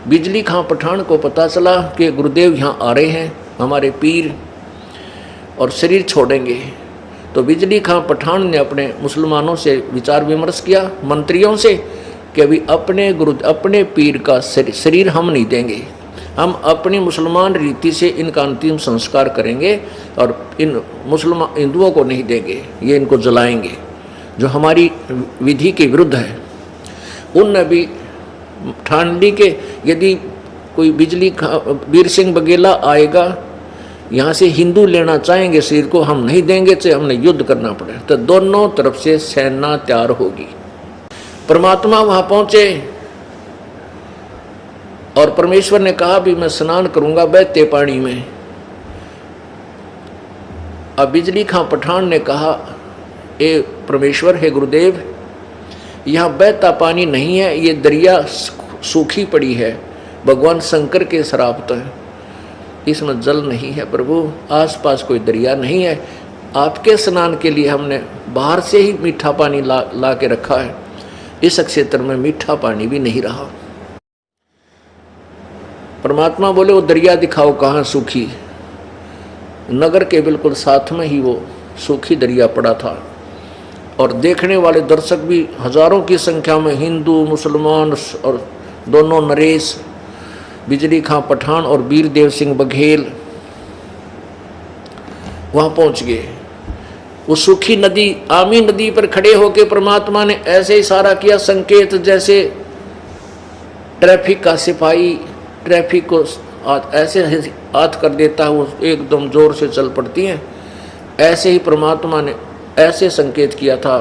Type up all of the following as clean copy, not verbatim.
बिजली खां पठान को पता चला कि गुरुदेव यहाँ आ रहे हैं, हमारे पीर, और शरीर छोड़ेंगे। तो बिजली खां पठान ने अपने मुसलमानों से विचार विमर्श किया, मंत्रियों से, कि अभी अपने पीर का शरीर हम नहीं देंगे, हम अपनी मुसलमान रीति से इनका अंतिम संस्कार करेंगे और इन मुसलमान हिंदुओं को नहीं देंगे, ये इनको जलाएंगे, जो हमारी विधि के विरुद्ध है। उनने भी ठान ली कि यदि कोई वीर सिंह बघेला आएगा यहाँ से, हिंदू लेना चाहेंगे शरीर को, हम नहीं देंगे, चाहे हमने युद्ध करना पड़े। तो दोनों तरफ से सेना तैयार होगी। परमात्मा वहाँ पहुँचे और परमेश्वर ने कहा भी मैं स्नान करूँगा बहते पानी में। अब बिजली खां पठान ने कहा, ए परमेश्वर, हे गुरुदेव, यहाँ बहता पानी नहीं है, ये दरिया सूखी पड़ी है, भगवान शंकर के श्राप तो है, इसमें जल नहीं है प्रभु, आसपास कोई दरिया नहीं है, आपके स्नान के लिए हमने बाहर से ही मीठा पानी ला के रखा है, इस क्षेत्र में मीठा पानी भी नहीं रहा। परमात्मा बोले वो दरिया दिखाओ कहाँ सूखी। नगर के बिल्कुल साथ में ही वो सूखी दरिया पड़ा था और देखने वाले दर्शक भी हजारों की संख्या में, हिंदू मुसलमान और दोनों नरेश, बिजली खां पठान और वीर देव सिंह बघेल वहां पहुंच गए। वो सूखी नदी, आमी नदी पर खड़े होकर परमात्मा ने ऐसे इशारा किया, संकेत जैसे ट्रैफिक का सिपाही ट्रैफिक को ऐसे हाथ कर देता है, वो एकदम जोर से चल पड़ती हैं, ऐसे ही परमात्मा ने ऐसे संकेत किया था।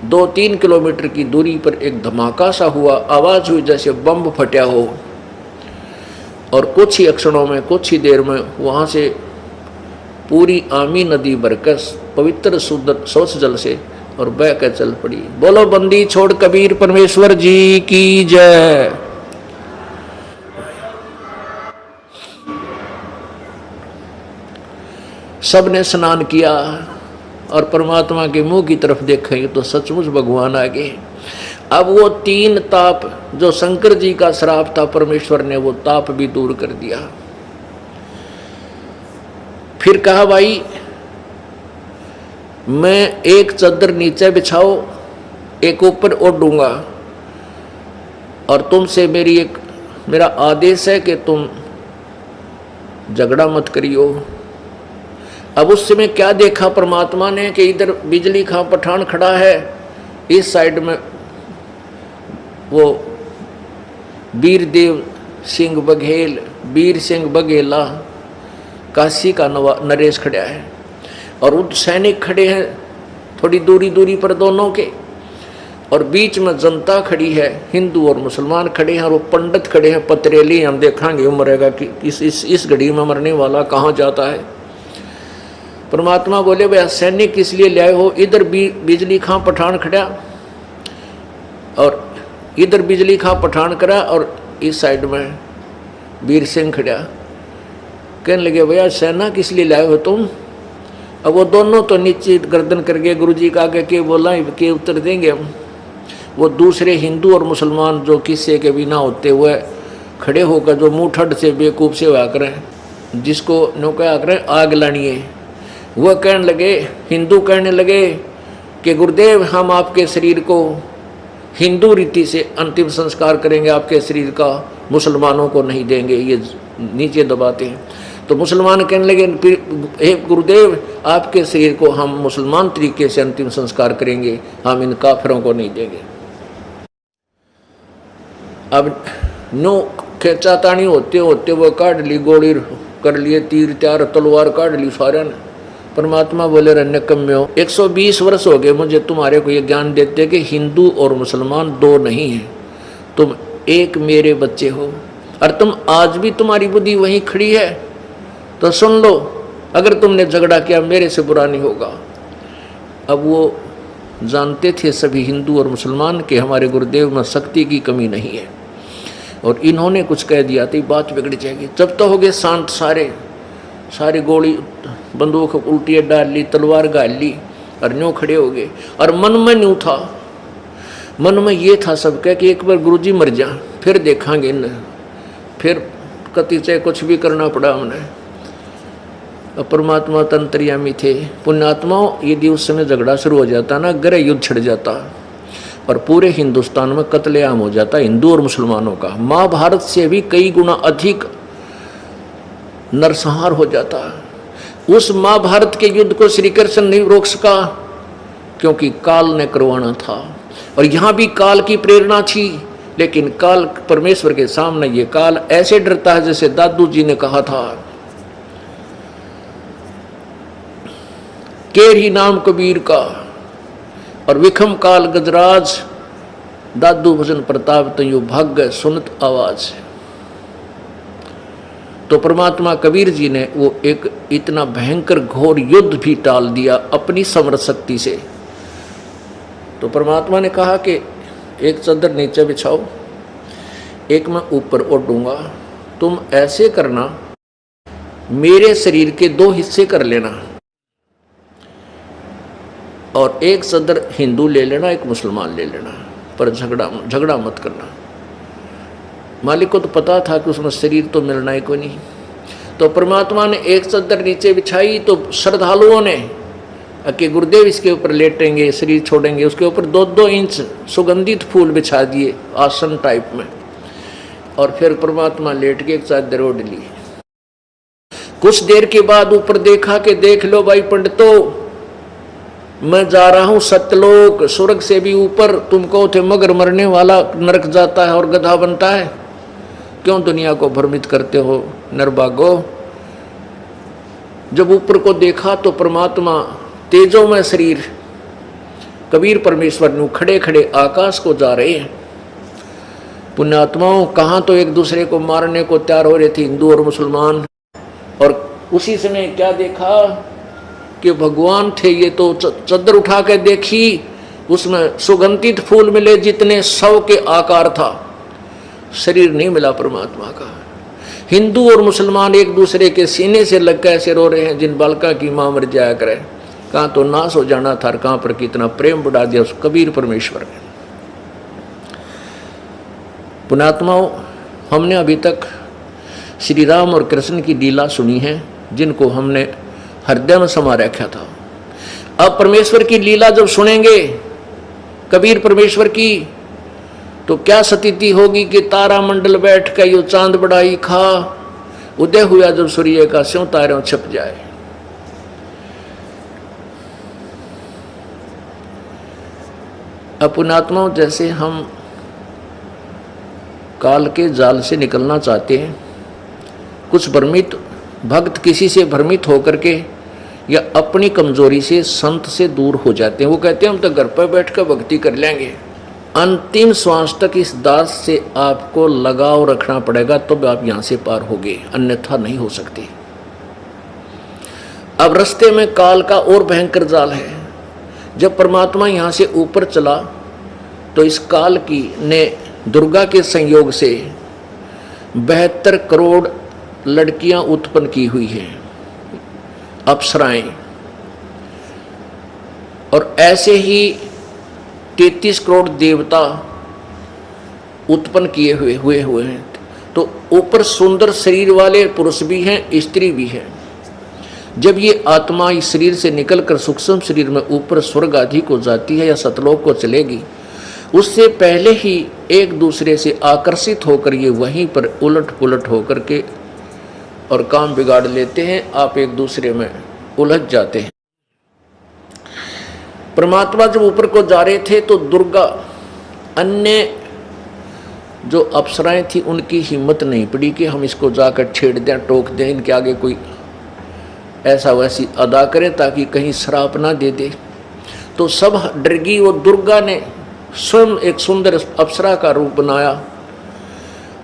2-3 किलोमीटर की दूरी पर एक धमाका सा हुआ, आवाज हुई जैसे बम फटा हो, और कुछ ही क्षणों में, कुछ ही देर में वहाँ से पूरी आमी नदी बरकर पवित्र शुद्ध स्वच्छ जल से और बह कर चल पड़ी। बोलो बंदी छोड़ कबीर परमेश्वर जी की जय। सबने स्नान किया और परमात्मा के मुंह की तरफ देखेंगे तो सचमुच भगवान आ गए। अब वो 3 ताप जो शंकर जी का श्राप था, परमेश्वर ने वो ताप भी दूर कर दिया। फिर कहा, भाई मैं एक चादर नीचे बिछाओ, एक ऊपर ओढ़ूंगा, और तुमसे मेरा आदेश है कि तुम झगड़ा मत करियो। अब उस समय क्या देखा परमात्मा ने कि इधर बिजली खां पठान खड़ा है, इस साइड में वो वीर देव सिंह बघेल, वीर सिंह बघेला, काशी का नरेश खड़ा है, और उन सैनिक खड़े हैं थोड़ी दूरी पर दोनों के, और बीच में जनता खड़ी है, हिंदू और मुसलमान खड़े हैं, और वो पंडित खड़े हैं पतरेली। हम देखेंगे मरेगा कि इस घड़ी में मरने वाला कहाँ जाता है। परमात्मा बोले, भाई सैनिक किस लिए लाए हो? इधर बिजली खां पठान खड़ा और इधर बिजली खां पठान करा, और इस साइड में वीर सिंह खड़ा। कहने लगे, भैया सेना किस लिए लाए हो तुम? अब वो दोनों तो नीचे गर्दन करके गुरुजी का आगे के बोला के उत्तर देंगे हम। वो दूसरे हिंदू और मुसलमान जो किस्से के बिना होते हुए खड़े होकर जो मुँह ठड से बेवकूफ़ से हुआ करें, जिसको नौका करें आग लानी है, वह कहने लगे, हिंदू कहने लगे कि गुरुदेव हम आपके शरीर को हिंदू रीति से अंतिम संस्कार करेंगे, आपके शरीर का मुसलमानों को नहीं देंगे, ये नीचे दबाते हैं। तो मुसलमान कहने लगे, हे गुरुदेव आपके शरीर को हम मुसलमान तरीके से अंतिम संस्कार करेंगे, हम इन काफिरों को नहीं देंगे। अब नो खेचातानी होते होते वो काट ली, गोली कर लिए, तीर त्यार तलवार काट ली सारे ने। परमात्मा बोले, रन्य कम्यो 120 वर्ष हो गए मुझे तुम्हारे को ये ज्ञान देते कि हिंदू और मुसलमान दो नहीं हैं, तुम एक मेरे बच्चे हो, और तुम आज भी तुम्हारी बुद्धि वहीं खड़ी है। तो सुन लो, अगर तुमने झगड़ा किया मेरे से बुरा नहीं होगा। अब वो जानते थे सभी हिंदू और मुसलमान के हमारे गुरुदेव में शक्ति की कमी नहीं है, और इन्होंने कुछ कह दिया तो बात बिगड़ जाएगी। जब तो हो गए शांत, सारे गोली बंदूक उल्टी डाल ली, तलवार गाल ली, और न्यों खड़े हो गए। और मन में न्यों था, मन में ये था सबका कि एक बार गुरुजी मर जा, फिर देखेंगे इन फिर कति चाहे कुछ भी करना पड़ा हमने। अब परमात्मा तंत्रियामी थे। पुण्यात्माओं, यदि उस समय झगड़ा शुरू हो जाता ना, गृह युद्ध छिड़ जाता और पूरे हिंदुस्तान में कत्लेआम हो जाता हिंदू और मुसलमानों का। महाभारत से भी कई गुना अधिक नरसंहार हो जाता। उस महाभारत के युद्ध को श्री कृष्ण नहीं रोक सका क्योंकि काल ने करवाना था, और यहां भी काल की प्रेरणा थी। लेकिन काल, परमेश्वर के सामने ये काल ऐसे डरता है जैसे दादू जी ने कहा था, केर ही नाम कबीर का और विखम काल गजराज, दादू भजन प्रताप तयु भाग्य सुनत आवाज। तो परमात्मा कबीर जी ने वो एक इतना भयंकर घोर युद्ध भी टाल दिया अपनी समर्थ शक्ति से। तो परमात्मा ने कहा कि एक चादर नीचे बिछाओ, एक मैं ऊपर ओढ़ूंगा, तुम ऐसे करना, मेरे शरीर के 2 हिस्से कर लेना, और एक चादर हिंदू ले लेना, एक मुसलमान ले लेना, पर झगड़ा मत करना। मालिक को तो पता था कि उसमें शरीर तो मिलना ही कोई नहीं। तो परमात्मा ने एक चादर नीचे बिछाई, तो श्रद्धालुओं ने कि गुरुदेव इसके ऊपर लेटेंगे, शरीर छोड़ेंगे, उसके ऊपर 2-2 इंच सुगंधित फूल बिछा दिए आसन टाइप में, और फिर परमात्मा लेट के एक चादर ओढ़ ली। कुछ देर के बाद ऊपर देखा कि देख लो भाई पंडितों, मैं जा रहा हूं सत्यलोक, स्वर्ग से भी ऊपर। तुमको थे मगर मरने वाला नरक जाता है और गधा बनता है, क्यों दुनिया को भ्रमित करते हो निर्भागो। जब ऊपर को देखा तो परमात्मा तेजो में शरीर कबीर परमेश्वर नु खड़े खड़े आकाश को जा रहे हैं। पुण्यात्माओं, कहाँ तो एक दूसरे को मारने को तैयार हो रहे थे हिंदू और मुसलमान, और उसी समय क्या देखा कि भगवान थे। ये तो चद्दर उठा के देखी, उसमें सुगंधित फूल मिले जितने 100 के आकार था, शरीर नहीं मिला परमात्मा का। हिंदू और मुसलमान एक दूसरे के सीने से लग के ऐसे रो रहे हैं जिन बालका की मां मर जाया करे। कहाँ तो नाश हो जाना था, कहाँ पर कितना प्रेम बढ़ा दिया उस कबीर परमेश्वर ने। पुण्यात्माओं, हमने अभी तक श्री राम और कृष्ण की लीला सुनी है, जिनको हमने हृदय में समा रखा था। अब परमेश्वर की लीला जब सुनेंगे कबीर परमेश्वर की, तो क्या स्थिति होगी कि तारा मंडल बैठ कर यो चांद बढ़ाई खा, उदय हुआ जब सूर्य का स्यों तारों छप जाए। पुण्यात्माओं, जैसे हम काल के जाल से निकलना चाहते हैं, कुछ भ्रमित भक्त किसी से भ्रमित होकर के या अपनी कमजोरी से संत से दूर हो जाते हैं। वो कहते हैं हम तो घर पर बैठकर भक्ति कर लेंगे। अंतिम श्वास तक इस दास से आपको लगाव रखना पड़ेगा, तो आप यहां से पार होगे, अन्यथा नहीं हो सकते। अब रास्ते में काल का और भयंकर जाल है। जब परमात्मा यहां से ऊपर चला तो इस काल की ने दुर्गा के संयोग से 72 करोड़ लड़कियां उत्पन्न की हुई हैं, अप्सराएं, और ऐसे ही 33 करोड़ देवता उत्पन्न किए हुए हैं। तो ऊपर सुंदर शरीर वाले पुरुष भी हैं, स्त्री भी हैं। जब ये आत्मा इस शरीर से निकलकर सूक्ष्म शरीर में ऊपर स्वर्ग आदि को जाती है या सतलोक को चलेगी, उससे पहले ही एक दूसरे से आकर्षित होकर ये वहीं पर उलट पुलट होकर के और काम बिगाड़ लेते हैं। आप एक दूसरे में उलझ जाते हैं। परमात्मा जब ऊपर को जा रहे थे तो दुर्गा, अन्य जो अप्सराएं थी, उनकी हिम्मत नहीं पड़ी कि हम इसको जाकर छेड़ दें, टोक दें, इनके आगे कोई ऐसा वैसी अदा करे ताकि कहीं श्राप ना दे दे। तो सब डर गई। वो दुर्गा ने स्वयं एक सुंदर अप्सरा का रूप बनाया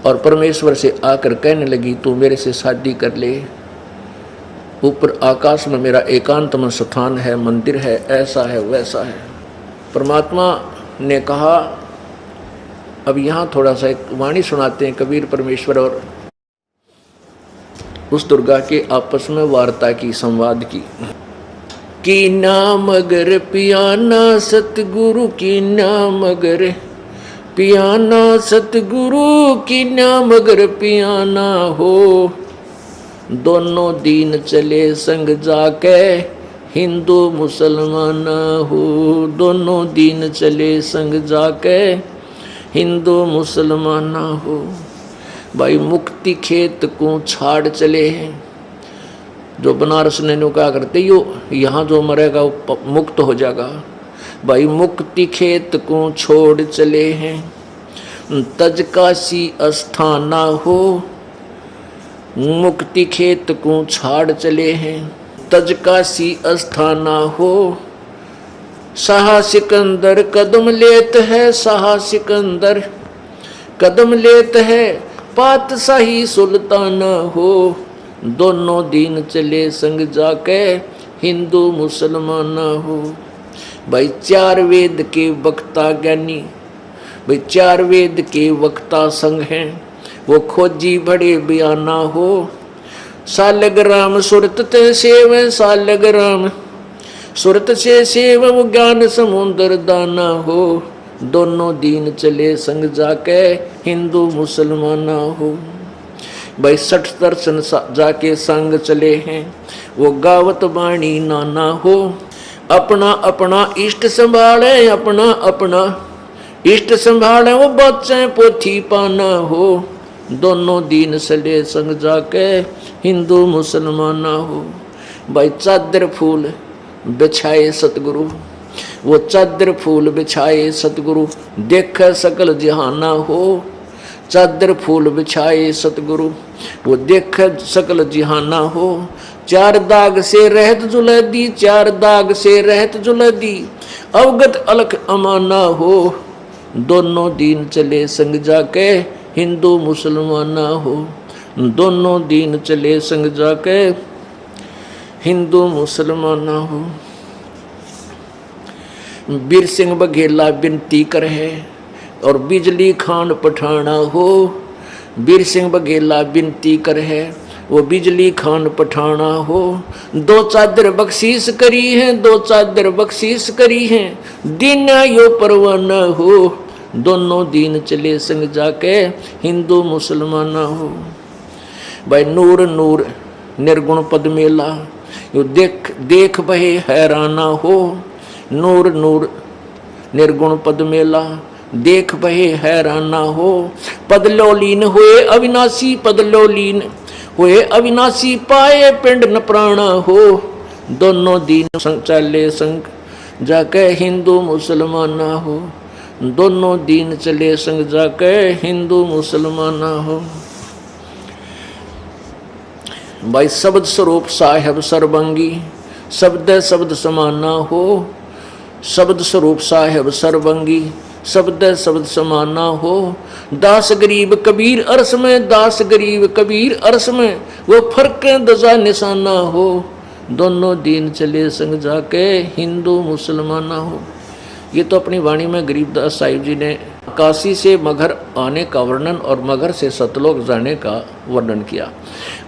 और परमेश्वर से आकर कहने लगी, तू मेरे से शादी कर ले, ऊपर आकाश में मेरा एकांत में स्थान है, मंदिर है, ऐसा है वैसा है। परमात्मा ने कहा, अब यहाँ थोड़ा सा एक वाणी सुनाते हैं कबीर परमेश्वर और उस दुर्गा के आपस में वार्ता की, संवाद की नाम अगर पियाना सतगुरु की नाम अगर पियाना सतगुरु की नाम मगर पियाना हो, दोनों दीन चले संग जाके हिंदू मुसलमान हो, दोनों दीन चले संग जाके हिंदू मुसलमान हो। भाई मुक्ति खेत को छाड़ चले हैं, जो बनारस ने क्या करते यो यहाँ जो मरेगा वो मुक्त हो जाएगा। भाई मुक्ति खेत को छोड़ चले हैं, तज काशी अस्थाना हो, मुक्ति खेत को छाड़ चले हैं, तज काशी अस्थाना हो। शाह सिकंदर कदम लेत है, शाह सिकंदर कदम लेत है, पातशाही सुल्ताना हो, दोनों दीन चले संग जाके हिंदू मुसलमान हो। भाई चार वेद के वक्ता ज्ञानी, भाई चार वेद के वक्ता संग हैं, वो खोजी बड़े बयाना हो। सालग्राम सुरत ते सेव, सालग्राम सुरत से सेव, वो ज्ञान समुद्र दाना हो, दोनों दीन चले संग जाके हिंदू मुसलमान हो। भाई 60 दर्शन जाके संग चले हैं, वो गावत बाणी नाना हो। अपना अपना इष्ट संभाले, अपना अपना इष्ट संभाले, वो बच्चे पोथी पाना हो, दोनों दीन चले संग जाके हिंदू मुसलमान हो। भाई चादर फूल बिछाए सतगुरु, वो चादर फूल बिछाए सतगुरु, देख सकल जहाना हो। चादर फूल बिछाए सतगुरु, वो देख सकल जहाना हो। चार दाग से रहत जुलदी, चार दाग से रहत जुलदी, अवगत अलख अमाना हो, दोनों दीन चले संग जाके हिंदू मुसलमान हो, दोनों दीन चले संग जाके हिंदू मुसलमान हो। बीर सिंह बघेला विनती कर है, और बिजली खान पठाना हो। बीर सिंह बघेला विनती कर है, वो बिजली खान पठाना हो। दो चादर बख्शीश करी है, दो चादर बख्शीश करी है, दिन यो परवाना हो, दोनों दीन चले संग जाके हिंदू मुसलमान हो। भाई नूर नूर निर्गुण पद मेला, यो देख देख बहे हैराना हो। नूर नूर निर्गुण पद मेला, देख बहे हैराना हो। पदलोलीन हुए अविनाशी, पदलोलीन हुए अविनाशी, पाए पिंड न प्राणा हो, दोनों दीन संग चले संग जाके हिंदू मुसलमान हो, दोनों दीन चले संग जाके हिंदू मुसलमान हो। भाई शब्द स्वरूप साहेब सर्वंगी, शब्द शब्द समाना हो। शब्द स्वरूप साहेब सर्वंगी, शब्द शब्द समाना हो। दास गरीब कबीर अरस में, दास गरीब कबीर अरस में, वो फर्क दजा निशाना हो, दोनों दीन चले संग जाके हिंदू मुसलमान हो। ये तो अपनी वाणी में गरीबदास साहिब जी ने काशी से मगहर आने का वर्णन और मगहर से सतलोक जाने का वर्णन किया।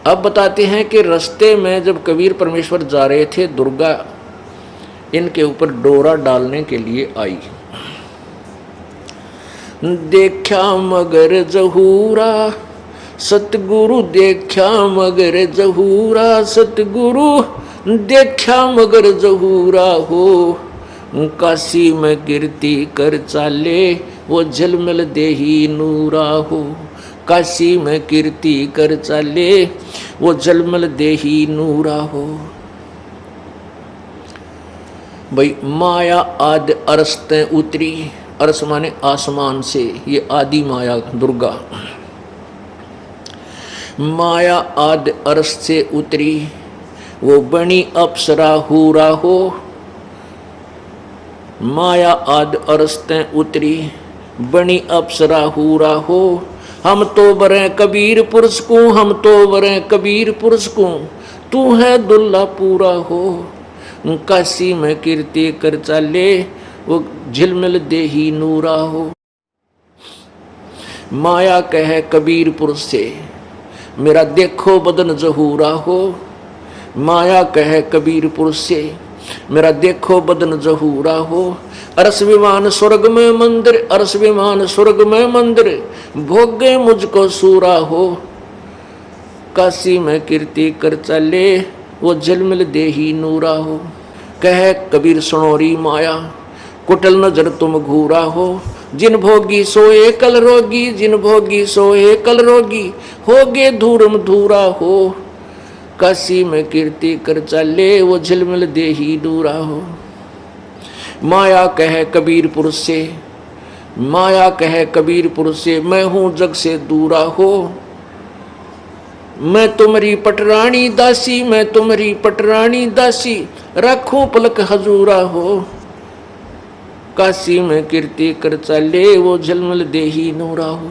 अब बताते हैं कि रास्ते में जब कबीर परमेश्वर जा रहे थे, दुर्गा इनके ऊपर डोरा डालने के लिए आई। देखा मगर जहूरा सतगुरु, देखा मगर जहूरा सतगुरु, देखा मगर जहूरा हो। काशी में कीर्ति कर चाले, वो झलमल देही नूरा हो। काशी में कीर्ति कर चाले, वो झलमल देही नूरा हो। भाई माया आदि अरस्तें उतरी, अरस माने आसमान से, ये आदि माया दुर्गा। माया आदि अरस से उतरी, वो बनी अप्सरा हूरा हो। माया आदि अरस्तें उतरी, बनी अप्सरा हूरा हो। हम तो बरें कबीर पुरुष को, हम तो बरें कबीर पुरुष को, तू है दुल्ला पूरा हो। काशी में कीर्ति कर चाले, वो झिलमिल देही नूरा हो। माया कहे कबीर पुरुष से, मेरा देखो बदन जहूरा हो। माया कहे कबीर पुरुष से, मेरा देखो बदन जहूरा हो। अरस विमान स्वर्ग में मंदिर, अरस विमान स्वर्ग में मंदिर, भोगे मुझको सूरा हो। काशी में कीर्ति कर चले, वो झिलमिल देही नूरा हो। कह कबीर सुनोरी माया, कुटल नजर तुम घूरा हो। जिन भोगी सोए कल रोगी, जिन भोगी सोए कल रोगी, होगे धूरम धूरा हो। काशी में कीर्ति कर चले, वो झिलमिल देही नूरा हो। माया कहे कबीरपुर से, माया कहे कबीरपुर से, मैं हूं जग से दूरा हो। मैं तुम्हारी पटरानी दासी, मैं तुम्हारी पटरानी दासी, रखूं पलक हजूरा हो। काशी में कीर्ति कर चले, वो झिलमिल देही नूरा हो।